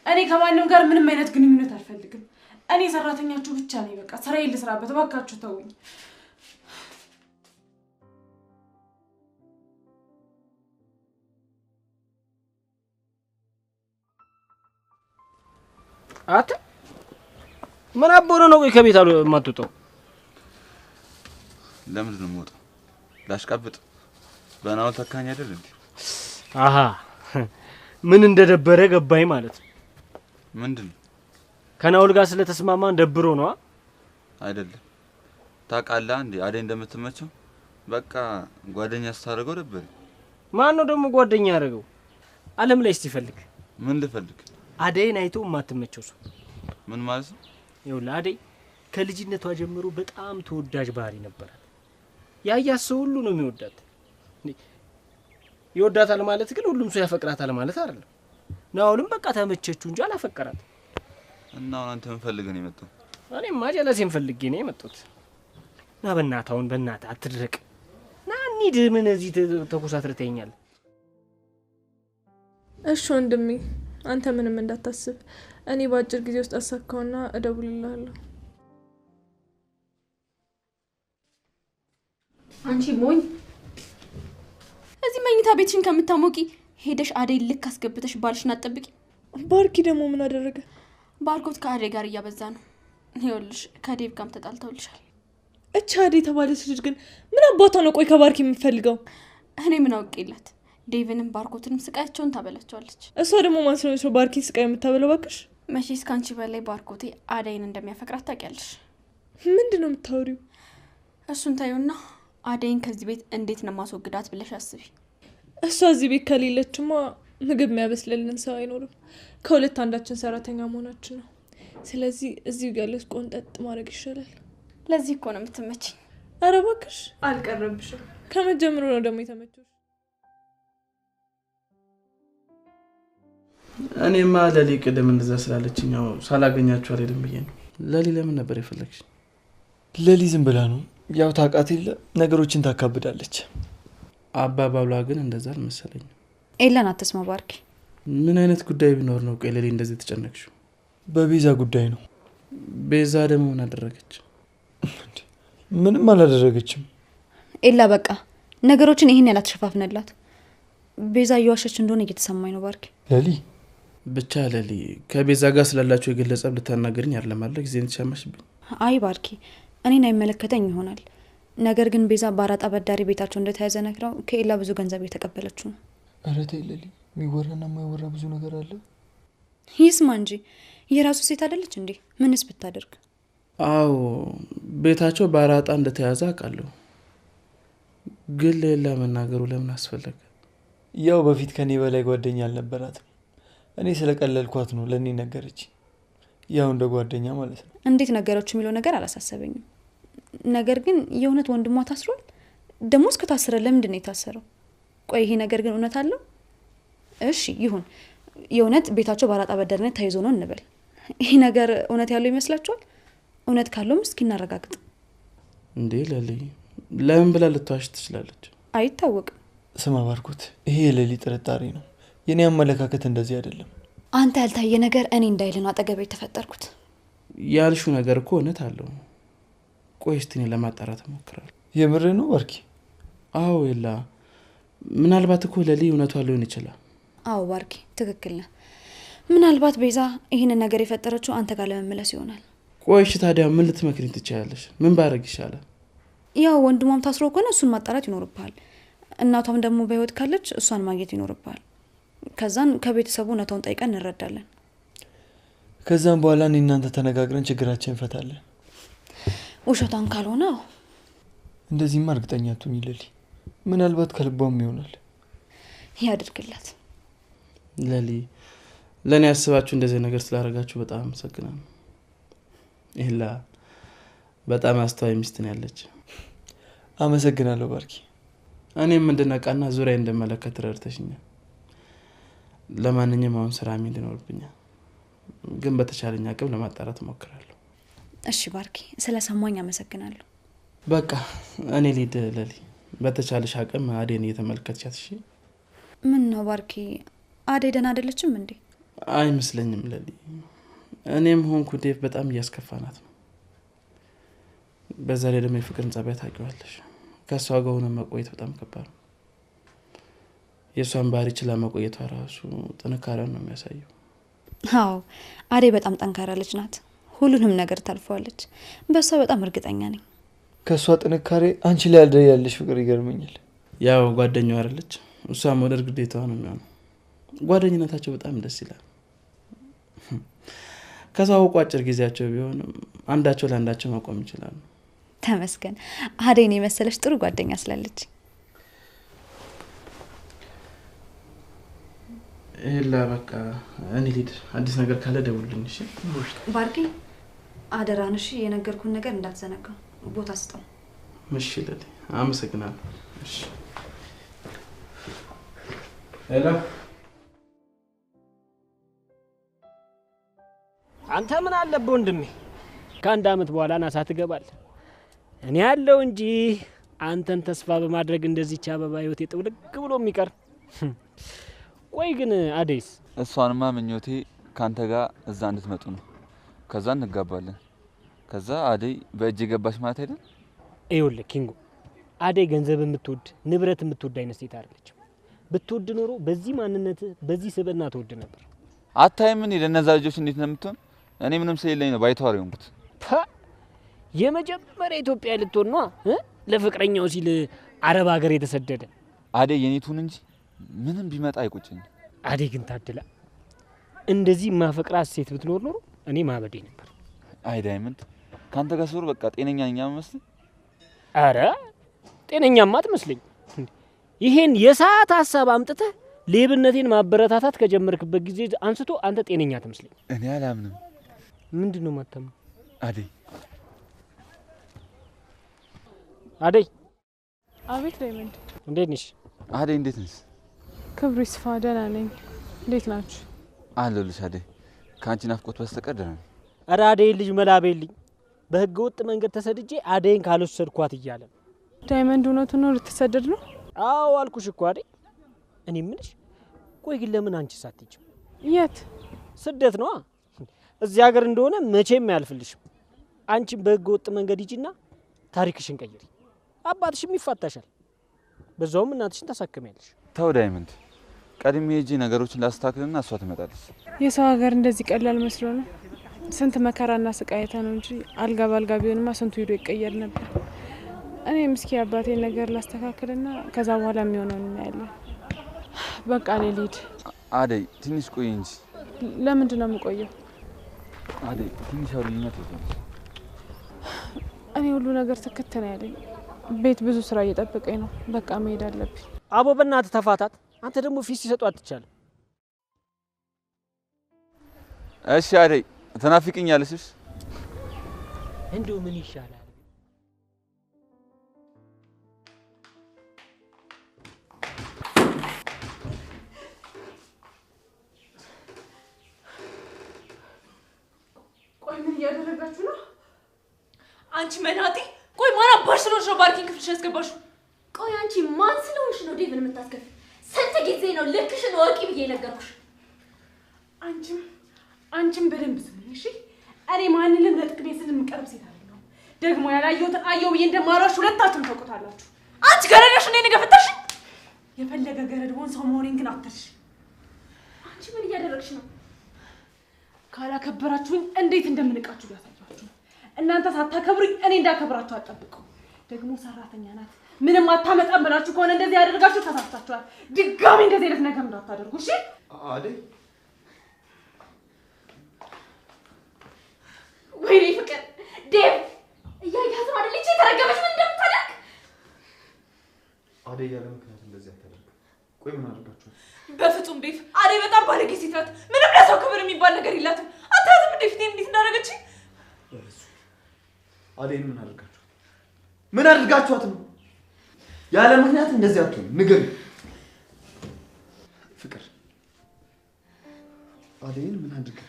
እኔ ከማንም ጋር ምንም አይነት ግንኙነት አልፈልግም። እኔ ሰራተኛችሁ ብቻ ነኝ። በቃ ስራዬን ልስራበት። እባካችሁ ተውኝ። አት ምን አቦነ ነው ከቤት አሉ የማትወጣው? ለምንድን ነው የምወጣው? ላሽቃብጥ በናው ተካኝ አይደል እንዴ? አሃ ምን እንደደበረ ገባኝ ማለት ነው። ምንድን ከናውል ጋር ስለተስማማን ደብሮ ነው አይደለም? ታውቃለህ እንዴ አደይ እንደምትመቸው በቃ ጓደኛ ስታደርገው ደበረ። ማን ነው ደግሞ ጓደኛ ያደረገው? ዓለም ላይ እስቲ ምን ልፈልግ? አደይን አይቶ የማትመቸው ሰው ምን ማለት ነው? ይኸውልህ አደይ ከልጅነቷ ጀምሮ በጣም ተወዳጅ ባህሪ ነበራት። ያያት ሰው ሁሉ ነው የሚወዳት። ይወዳታል ማለት ግን ሁሉም ሰው ያፈቅራታል ማለት አይደለም። ናውልም በቃ ተመቸችው እንጂ አላፈቀራት። እና አንተ ምን ፈልገህ ነው የመጣው? እኔማ ጀለሴን ፈልጌ ነው የመጣሁት። ና በእናትህ አትድረቅ። ና እንሂድ። ምን እዚህ ተኮሳትረተኛል? እሺ ወንድሜ አንተ ምንም እንዳታስብ። እኔ በአጭር ጊዜ ውስጥ አሳካውና እደውልልሃለሁ። አንቺ ሞኝ፣ እዚህ መኝታ ቤትሽን ከምታሞቂ ሄደሽ አደይ ልክ አስገብተሽ ባልሽን አትጠብቂ። ባርኪ ደግሞ ምን አደረገ? ባርኮት ከአደይ ጋር እያበዛ ነው። ይኸውልሽ ከዴቭ ጋርም ተጣልተውልሻል። እቻ አደይ ተባለች ልጅ ግን ምን አባቷ ነው ቆይ ከባርኪ የምትፈልገው? እኔ ምን አውቄላት? ዴቭንም ባርኮትንም ስቃያቸውን ታበላቸዋለች። እሷ ደግሞ ማን ስለሆነች ነው ባርኪ ስቃይ የምታበለው? እባክሽ መቼስ ካንቺ በላይ ባርኮቴ አደይን እንደሚያፈቅራት ታውቂያለሽ። ምንድን ነው የምታወሪው? እሱን ታዩና አደይን ከዚህ ቤት እንዴት ነው ማስወግዳት ብለሽ አስቢ። እሷ እዚህ ቤት ከሌለችማ ምግብ የሚያበስልልን ሰው አይኖርም። ከሁለት አንዳችን ሰራተኛ መሆናችን ነው። ስለዚህ እዚሁ ያለሽ ቆንጠጥ ማድረግ ይሻላል። ለዚህ እኮ ነው የምትመችኝ። ኧረ እባክሽ አልቀረብሽም። ከመጀመሩ ነው ደግሞ የተመቸሽ። እኔማ ለሊ ቅድም እንደዛ ስላለችኝ ያው ሳላገኛችሁ አልሄድም ብዬ ነው። ለሊ ለምን ነበር የፈለግሽ? ለሊ ዝም ብላ ነው። ያው ታውቃት የለ ነገሮችን ታካብዳለች። አባባሏ ግን እንደዛ አልመሰለኝም። ኤላን አትስማ ባርኪ። ምን አይነት ጉዳይ ቢኖር ነው ቆይ ለሊ እንደዚህ ተጨነቅሽው? በቤዛ ጉዳይ ነው። ቤዛ ደግሞ ምን አደረገች? ምንም አላደረገችም። ኤላ በቃ ነገሮችን ይሄን ያላትሸፋፍነላት። ቤዛ እየዋሸች እንደሆነ እየተሰማኝ ነው ባርኪ። ለሊ ብቻ ለሊ ከቤዛ ጋር ስላላችሁ የገለጸብ ልታናገርኝ አይደለም አለ ጊዜ እንተሻማሽብኝ። አይ ባርኪ እኔን አይመለከተኝ ይሆናል። ነገር ግን ቤዛ ባራጣ በዳሪ ቤታቸው እንደተያዘ ነግራው ከኤላ ብዙ ገንዘብ እየተቀበለችው ነው። ኧረ ተይ ለሊ፣ የሚወራና የማይወራ ብዙ ነገር አለ። ይስማ እንጂ የራሱ ሴት አይደለች እንዴ? ምንስ ብታደርግ? አዎ ቤታቸው ባራጣ እንደተያዘ አውቃለሁ። ግን ሌላ መናገሩ ለምን አስፈለገ? ያው በፊት ከኔ በላይ ጓደኛ አልነበራትም። እኔ ስለቀለልኳት ነው ለኔ ነገረች። ያው እንደ ጓደኛ ማለት ነው። እንዴት ነገሮች የሚለው ነገር አላሳሰበኝም። ነገር ግን የእውነት ወንድሟ ታስሯል? ደግሞ እስከታሰረ ለምንድን ነው የታሰረው? ቆይ ይሄ ነገር ግን እውነት አለው? እሺ ይሁን፣ የእውነት ቤታቸው ባራጣ በዳሪነት ተይዞ ነው እንበል። ይሄ ነገር እውነት ያለው ይመስላችኋል? እውነት ካለውም እስኪ እናረጋግጥ። እንዴ ለሊ ለምን ብላ ልትዋሽ ትችላለች? አይታወቅም። ስማ ባርኮት፣ ይሄ የሌሊ ጥርጣሬ ነው። የኔ አመለካከት እንደዚህ አይደለም። አንተ ያልታየ ነገር እኔ እንዳይል ነው አጠገቤ ተፈጠርኩት። ያልሽው ነገር እኮ እውነት አለው። ቆይ እስቲ እኔ ለማጣራት እሞክራለሁ። የምር ነው ባርኪ? አዎ የላ ምናልባት እኮ ለሊ እውነቷ ሊሆን ይችላል። አዎ ባርኪ ትክክል ነህ። ምናልባት ቤዛ ይሄንን ነገር የፈጠረችው አንተ ጋር ለመመለስ ይሆናል። ቆይ እሺ ታዲያ ምን ልትመክሪኝ ትችያለሽ? ምን ባረግ ይሻላል? ያው ወንድሟም ታስሮ ከሆነ እሱን ማጣራት ይኖርብሃል። እናቷም ደግሞ በህይወት ካለች እሷን ማግኘት ይኖርብሃል። ከዛን ከቤተሰቡ እውነታውን ጠይቀን እንረዳለን። ከዛም በኋላ እኔ እናንተ ተነጋግረን ችግራችን እንፈታለን። ውሸቷን ካልሆነ እንደዚህማ እርግጠኛ አትሁኝ ለሊ። ምናልባት ከልቧም ይሆናል። ያድርግላት። ለኔ ያስባችሁ እንደዚህ ነገር ስላደረጋችሁ በጣም አመሰግናለሁ። ይላ በጣም አስተዋይ ሚስት ነው ያለች። አመሰግናለሁ ባርኪ። እኔም እንድነቃና ዙሪያ እንደመለከት ረድተሽኛል። ለማንኛውም አሁን ስራ ምን ይኖርብኛል፣ ግን በተቻለኝ አቅም ለማጣራት እሞክራለሁ። እሺ ባርኪ፣ ስለሰማኝ አመሰግናለሁ። በቃ እኔ ልሂድ። ለሊ በተቻለሽ አቅም አዴን እየተመለከትሻት እሺ? ምን ነው ባርኪ፣ አዴ ደህና አይደለችም እንዴ? አይመስለኝም ለሊ። እኔም ሆንኩ ዴቭ በጣም እያስከፋናት ነው። በዛ ላይ ደግሞ የፍቅርን ጸባይ ታውቂዋለሽ። ከሷ ጋር ሆነ መቆየት በጣም ከባድ ነው። የሷን ባህሪ ችላ መቆየቷ ራሱ ጥንካሬውን ነው የሚያሳየው። አዎ አዴ በጣም ጠንካራ ልጅ ናት። ሁሉንም ነገር ታልፈዋለች። በሷ በጣም እርግጠኛ ነኝ። ከሷ ጥንካሬ አንቺ ላይ ያለሽ ፍቅር ይገርመኛል። ያው ጓደኛው አይደለች፣ እሷ መውደድ ግዴታዋ ነው የሚሆነው። ጓደኝነታቸው በጣም ደስ ይላል። ከዛው አጭር ጊዜያቸው ቢሆንም አንዳቸው ለአንዳቸው መቆም ይችላሉ። ተመስገን አዴን የመሰለች ጥሩ ጓደኛ ስላለች። ይላ በቃ እኔ ልሂድ። አዲስ ነገር ካለ ደውልልኝ እሺ? ባርኪ አደራን እሺ፣ የነገርኩን ነገር እንዳትዘነጋ፣ ቦታ ስጠው። እሺ ለሊ፣ አመሰግናለሁ። እሺ ሄሎ። አንተ ምን አለብህ ወንድሜ? ከአንድ አመት በኋላ ናሳ ትገባለህ። እኔ ያለው እንጂ አንተን ተስፋ በማድረግ እንደዚህ አበባ ህይወት ጥውልግ ብሎ የሚቀር። ቆይ ግን አዴስ? እሷንማ ምኞቴ ካንተ ጋር እዛ እንድትመጡ ነው። ከዛ እንጋባለን። ከዛ አዴ በእጅ ገባሽ ማለት አይደል? ይኸውልህ ኪንጎ፣ አዴ ገንዘብ የምትወድ ንብረት የምትወድ አይነት ሴት አይደለችም። ብትወድ ኖሮ በዚህ ማንነት በዚህ ስብዕና ትወድ ነበር። አታይም? እኔ ለነዛ ልጆች እንዴት ነው የምትሆን? እኔ ምንም ስለሌለኝ ነው ባይተዋር የሆንኩት። የመጀመሪያ ኢትዮጵያ ልትሆን ነው ለፍቅረኛው ሲል አረብ ሀገር የተሰደደ። አዴ የኔቱን እንጂ ምንም ቢመጣ አይቆጭኝ። አዴ ግን ታድላ። እንደዚህ ማፈቅራት ሴት ብትኖር ኖሮ እኔ ማበዴ ነበር። አይ ዳይመንድ፣ ካንተ ጋር ሱር በቃ ጤነኛ ነኝ መስል። አረ ጤነኛማ አትመስለኝ። ይሄን የሰዓት ሀሳብ አምጥተህ ሌብነቴን ማበረታታት ከጀመርክበት ጊዜ አንስቶ አንተ ጤነኛ አትመስለኝ። እኔ አላምንም። ምንድነው ማተም? አዴ አዴ። አቤት ዳይመንድ፣ እንዴት ነሽ? አዴ እንዴት ነሽ? ክብሩ ይስፋ፣ ደህና ነኝ። እንዴት ናችሁ? አለሁልሽ አዴ። ከአንቺ ናፍቆት በስተቀር ደህና ነኝ። አረ አዴ ልጅ መላቤልኝ በህገ ወጥ መንገድ ተሰድጄ አዴን ካልወሰድኳት እያለ ዳይመንድ፣ እውነቱን ነው? ልትሰደድ ነው? አዎ አልኩሽ እኮ አዴ። እኔ ምንሽ? ቆይ ግን ለምን አንቺ ሳትሄጂም? የት? ስደት ነው። እዚህ ሀገር እንደሆነ መቼም አያልፍልሽም። አንቺም በህገ ወጥ መንገድ ሂጂና ታሪክሽን ቀይሪ። አባትሽም ይፋታሻል፣ በዛውም እናትሽን ታሳክሚያለሽ። ተው ዳይመንድ፣ ቀድሜ ሄጄ ነገሮችን ላስተካክልና እሷ ትመጣለች። የሰው ሀገር እንደዚህ ቀላል መስሎ ነው? ስንት መከራና ስቃይታ ነው እንጂ አልጋ ባልጋ ቢሆንማ ስንቱ ሄዶ ይቀየር ነበር። እኔም እስኪ አባቴን ነገር ላስተካክልና ከዛ በኋላ የሚሆነውን እናያለን። በቃ እኔ ልሂድ። አደይ ትንሽ ቆይ እንጂ። ለምንድን ነው የምቆየው? አደይ ትንሽ አውሪኝና ትሄጃለሽ። እኔ ሁሉ ነገር ትክት ነው ያለኝ። ቤት ብዙ ስራ እየጠበቀኝ ነው። በቃ መሄድ አለብኝ። አቦ በእናትህ ተፋታት። አንተ ደግሞ ፊት ሲሰጡ አትቻልም። እሺ አደይ ትናፍቅኛለሽ። እንደው ምን ይሻላል? ቆይ ምን እያደረጋችሁ ነው? አንቺ መናጤ! ቆይ ማን አባሽ ስለሆንሽ ነው ባርኪን ክፍልሽ ያስገባሽው? ቆይ አንቺ ማን ስለሆንሽ ነው ዴቭን የምታስከፊ? ስንት ጊዜ ነው ልክሽን ወቂ ብዬ ነገርኩሽ? አንቺም በደንብ ስሚኝ እሺ። እኔ ማንንም ለጥቅሜ ስል የምቀርብ ሴት አይደለሁም። ደግሞ ያላየሁትን አየሁ ብዬ እንደማላሽ ሁለታችሁም ታውቁታላችሁ። አንቺ ገረዳሽ እንዴ ነገፈተሽ? የፈለገ ገረድ ሆን ሰው መሆኔን ግን አትርሽ። አንቺ ምን እያደረግሽ ነው? ካላከበራችሁኝ እንዴት እንደምንቃችሁ ያሳያችሁ። እናንተ ሳታከብሩኝ እኔ እንዳከብራችሁ አትጠብቁ። ደግሞ ሰራተኛ ናት ምንም አታመጣም ብላችሁ ከሆነ እንደዚህ ያደርጋችሁ ተሳስታችኋል። ድጋሚ እንደዚህ አይነት ነገር እንዳታደርጉ እሺ? አደይ ወይኔ ፍቅር ዴቭ እያያት ነው አይደል? እቺ ተረገመች ምን እንደምታደርግ አደይ ያለ ምክንያት እንደዚህ አታደርግ። ቆይ ምን አድርጋችሁ? በፍጹም ዴቭ፣ አደይ በጣም ባለጌ ሴት ናት። ምንም ለሰው ክብር የሚባል ነገር የላትም። አታያትም እንዴ ፊቴን እንዴት እንዳደረገች? አደይን ምን አድርጋችሁ? ምን አድርጋችኋት ነው? ያለ ምክንያት እንደዚህ አትሆን። ንገር ፍቅር፣ አደይን ምን አድርጋ?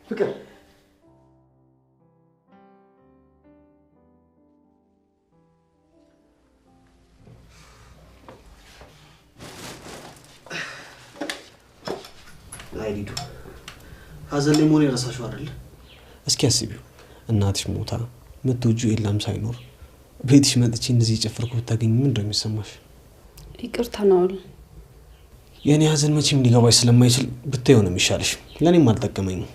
ፍቅር አይዲዱ ሀዘን ላይ መሆን የራሳችሁ አይደል? እስኪ አስቢው፣ እናትሽ ሞታ የምትወጂው የለም ሳይኖር ቤትሽ መጥቼ እንደዚህ ጨፈርኩ ብታገኝ ምን እንደሚሰማሽ? ይቅርታ ናውል። የኔ ሀዘን መቼም ሊገባሽ ስለማይችል ብታየው ነው የሚሻልሽ። ለኔም አልጠቀመኝም።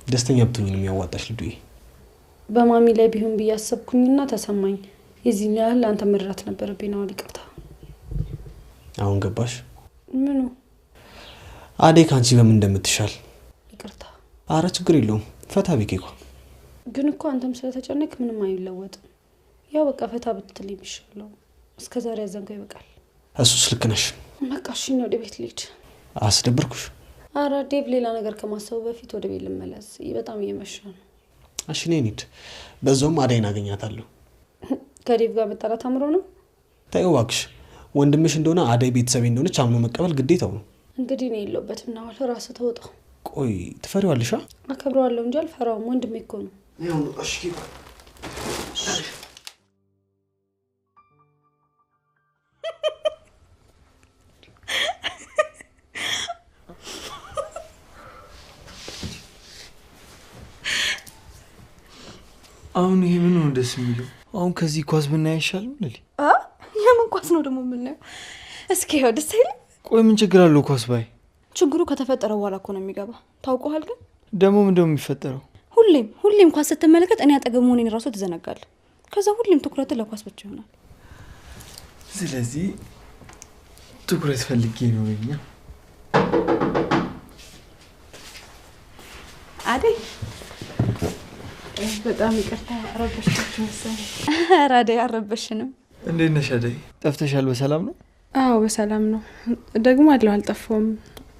ደስተኛ ብትሆኚ ነው የሚያዋጣሽ ልዱዬ። በማሚ ላይ ቢሆን ብዬ አሰብኩኝና ተሰማኝ። የዚህን ያህል አንተ መድራት ነበረብኝ ናውል። ይቅርታ። አሁን ገባሽ? ምኑ? አደይ ካንቺ በምን እንደምትሻል። ይቅርታ። አረ ችግር የለውም። ፈታ ቢኬኳ ግን እኮ አንተም ስለተጨነቅ ምንም አይለወጥም። ያው በቃ ፈታ ብትል የሚሻለው። እስከዛሬ ያዘንከው ይበቃል። እሱስ ልክ ነሽ። በቃ እሺ፣ ነው ወደ ቤት ልሂድ። አስደብርኩሽ? አረ ዴቭ፣ ሌላ ነገር ከማሰቡ በፊት ወደ ቤት ልመለስ። በጣም እየመሸ ነው። እሺ ነይ እንሂድ። በዛውም አደይን አገኛታለሁ። ከዴቭ ጋር መጣላት አምሮ ነው? ተይው እባክሽ። ወንድምሽ እንደሆነ አደይ ቤተሰቤ እንደሆነች አምኖ መቀበል ግዴታው ነው። እንግዲህ ነው የለውበትም ነው ራስህ ተወጣው። ቆይ ትፈሪዋለሽ? አከብረዋለሁ እንጂ አልፈራውም። ወንድሜ እኮ ነው። ይሁን እሺ። አሁን ይሄ ምን ነው ደስ የሚለው? አሁን ከዚህ ኳስ ብናይ አይሻልም? ለሊ የምን ኳስ ነው ደግሞ የምናየው? እስኪ ይኸው ደስ አይልም? ቆይ ምን ችግር አለው ኳስ ባይ? ችግሩ ከተፈጠረ በኋላ እኮ ነው የሚገባ። ታውቀዋል። ግን ደግሞ ምንድነው የሚፈጠረው? ሁሌም ኳስ ስትመለከት እኔ አጠገብ መሆኔን ራሱ ትዘነጋለህ። ከዛ ሁሌም ትኩረት ለኳስ ብቻ ይሆናል። ስለዚህ ትኩረት ፈልጌ ነው ለኛ። አደይ በጣም ይቅርታ አረበሽኩሽ መሰለኝ። ኧረ አደይ አረበሽንም። እንዴት ነሽ አደይ? ጠፍተሻል። በሰላም ነው? አዎ በሰላም ነው። ደግሞ አለው አልጠፋሁም።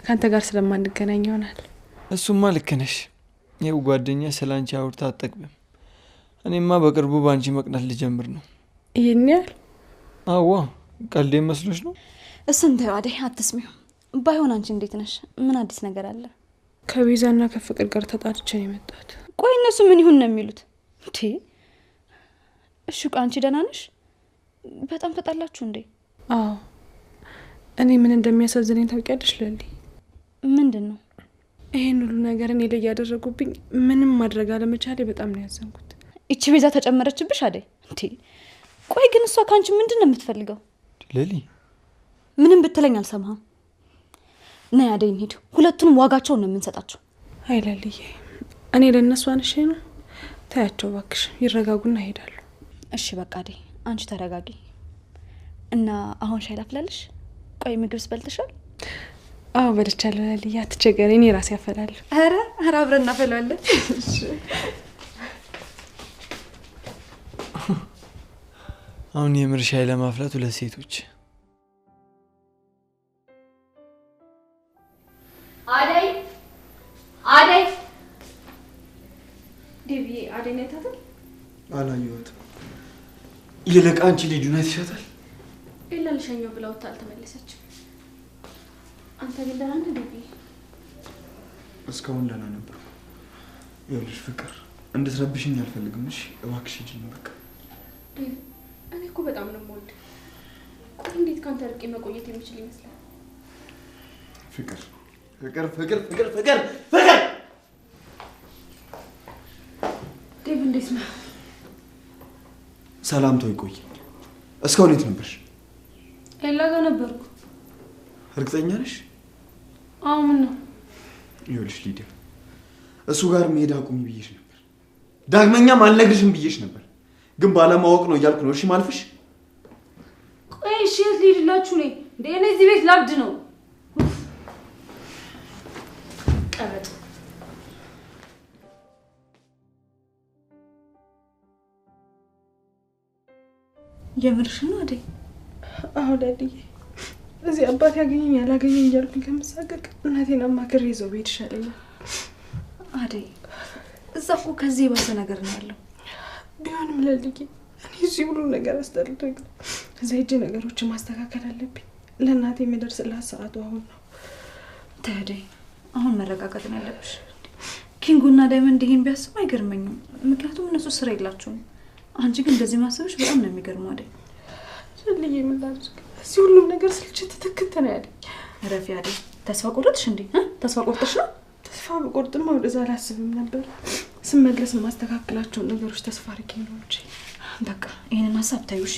ካንተ ጋር ስለማንገናኝ ይሆናል። እሱማ ልክ ነሽ። ይኸው ጓደኛ ስላንቺ አውርታ አትጠግብም። እኔማ በቅርቡ ባንቺ መቅናት ልጀምር ነው። ይሄን ያህል? አዋ ቀልዴ መስሎሽ ነው? እሱን ተይው አደይ፣ አትስሚው። ባይሆን አንቺ እንዴት ነሽ? ምን አዲስ ነገር አለ? ከቤዛና ከፍቅር ጋር ተጣልቼ ነው የመጣሁት። ቆይ እነሱ ምን ይሁን ነው የሚሉት? እንዴ እሺ፣ አንቺ ደህና ነሽ? በጣም ተጣላችሁ እንዴ? አዎ። እኔ ምን እንደሚያሳዝነኝ ታውቂያለሽ ለሊ? ምንድን ነው? ይሄን ሁሉ ነገር እኔ ላይ ያደረጉብኝ ምንም ማድረግ አለመቻሌ በጣም ነው ያዘንኩት። እቺ ቤዛ ተጨመረችብሽ አደይ? እንዴ ቆይ ግን እሷ ካንቺ ምንድን ነው የምትፈልገው? ለሊ ምንም ብትለኝ አልሰማህም። ነይ አደይ እንሂድ። ሁለቱንም ዋጋቸውን ነው የምንሰጣቸው። አይ ለልዬ፣ እኔ ለእነሱ አንሼ ነው። ታያቸው እባክሽ፣ ይረጋጉና ይሄዳሉ። እሺ በቃ አደይ አንቺ ተረጋጊ እና አሁን ሻይ ላፍላለሽ? ቆይ ምግብስ በልተሻል? አዎ በልቻለሁ ለልዬ፣ አትቸገሪ፣ እኔ ራሴ ያፈላለሁ። ኧረ አብረን እናፈላለን። አሁን የምር ሻይ ለማፍላት ሁለት ሴቶች። አደይ አደይ ዴቪ አደይ ነው ታታ? አላየኋትም። ይልቅ አንቺ ልጁን አይተሻታል? ኢላ ልሸኘው ብላ ወጣ አልተመለሰችም። አንተ ግን ደህና ነህ ዴቪ? እስካሁን ደህና ነበር። ይኸውልሽ ፍቅር እንድትረብሽኝ አልፈልግም። እሺ እባክሽ ሂጂኝ በቃ። እኔ እኮ በጣም ነው የምወድህ። ቆይ እንዴት ካንተ ርቄ መቆየት የሚችል ይመስላል? ፍቅር ፍቅር ፍቅር ፍቅር ፍቅር ፍቅር ዴቭ እንዴት ነህ? ሰላምታው ይቆይ። እስካሁን የት ነበርሽ? ኤላ ጋር ነበርኩ። እርግጠኛ ነሽ? አዎ ምን ነው? ይኸውልሽ ሊዲያ፣ እሱ ጋር መሄድ አቁሚ ብዬሽ ነበር። ዳግመኛም አልነግርሽም ብዬሽ ነበር። ግን ባለማወቅ ነው እያልኩ ነው። እሺ ማልፍሽ? ቆይ እሺ የት ልሂድላችሁ ነኝ እንዴ? እኔ እዚህ ቤት ላብድ ነው። ቀበጥ የምርሽ ነው አደይ? አሁን ዳድዬ እዚህ አባት ያገኘኝ ያላገኘኝ እያልኩኝ ከምሳቀቅ እናቴን አማክሬ ይዘው ብሄድ ይሻለኛል። አደይ እዛ እኮ ከዚህ የባሰ ነገር ነው ያለው። ቢሆንም ለልዬ እኔ እዚህ ሁሉ ነገር አስጠልቶኝ እዛ ሄጄ ነገሮችን ማስተካከል አለብኝ። ለእናቴ የሚደርስላት ሰዓቱ አሁን ነው። ታዲያ አሁን መረጋጋት ነው ያለብሽ። ኪንጉና ዳይመንድ ይሄን ቢያስቡ አይገርመኝም፣ ምክንያቱም እነሱ ስራ የላቸውም። አንቺ ግን እንደዚህ ማሰብሽ በጣም ነው የሚገርመው አደይ። ለልዬ ምን ላድርግ? እዚህ ሁሉም ነገር ስልችት ትክክት ነው ያለኝ። ረፊ አደይ ተስፋ ቆረጥሽ እንዴ? ተስፋ ቆርጠሽ ነው? ተስፋ በቆርጥማ ወደዛ አላስብም ነበር። ስመለስ ማስተካከላቸውን ነገሮች ተስፋ አድርጌ ነው እንጂ። በቃ ይሄንን ሀሳብ ታዩ እሺ።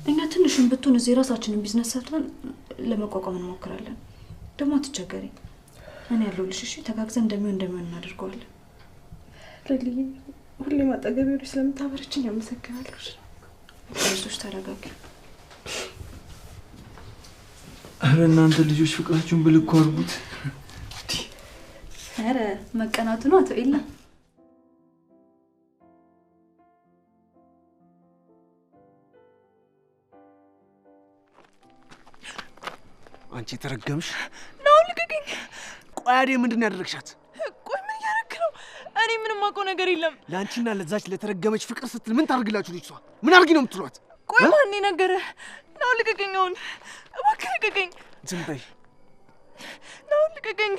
እኛ ትንሽም ብትሆን እዚህ ራሳችንን ቢዝነስ ሰርተን ለመቋቋም እንሞክራለን። ደግሞ አትቸገሪ፣ እኔ ያለሁልሽ እሺ። ተጋግዘን እንደሚሆን እናደርገዋለን። ለልዬ ሁሌም አጠገቤ ሆነሽ ስለምታበረችኝ አመሰግናለሁ። አይዞሽ ተረጋጊ። ኧረ እናንተ ልጆች ፍቅራችሁን ብልኩ አድርጉት። ኧረ መቀናቱ ነው አቶ ኤላ። አንቺ ተረገምሽ ነው ልቀቀኝ። ቆይ አደይ ምንድን ያደረግሻት? ቆይ ምን ያደረክ ነው? እኔ ምንም አውቀው ነገር የለም። ለአንቺና ለዛች ለተረገመች ፍቅር ስትል ምን ታርግላችሁ? ልጅቷ ምን አርጊ ነው የምትሏት? ቆይ ማን ነገረህ? ነው ልቀቀኝ። አሁን እባክህ ልቀቀኝ። ዝም በይ። ነው ልቀቀኝ።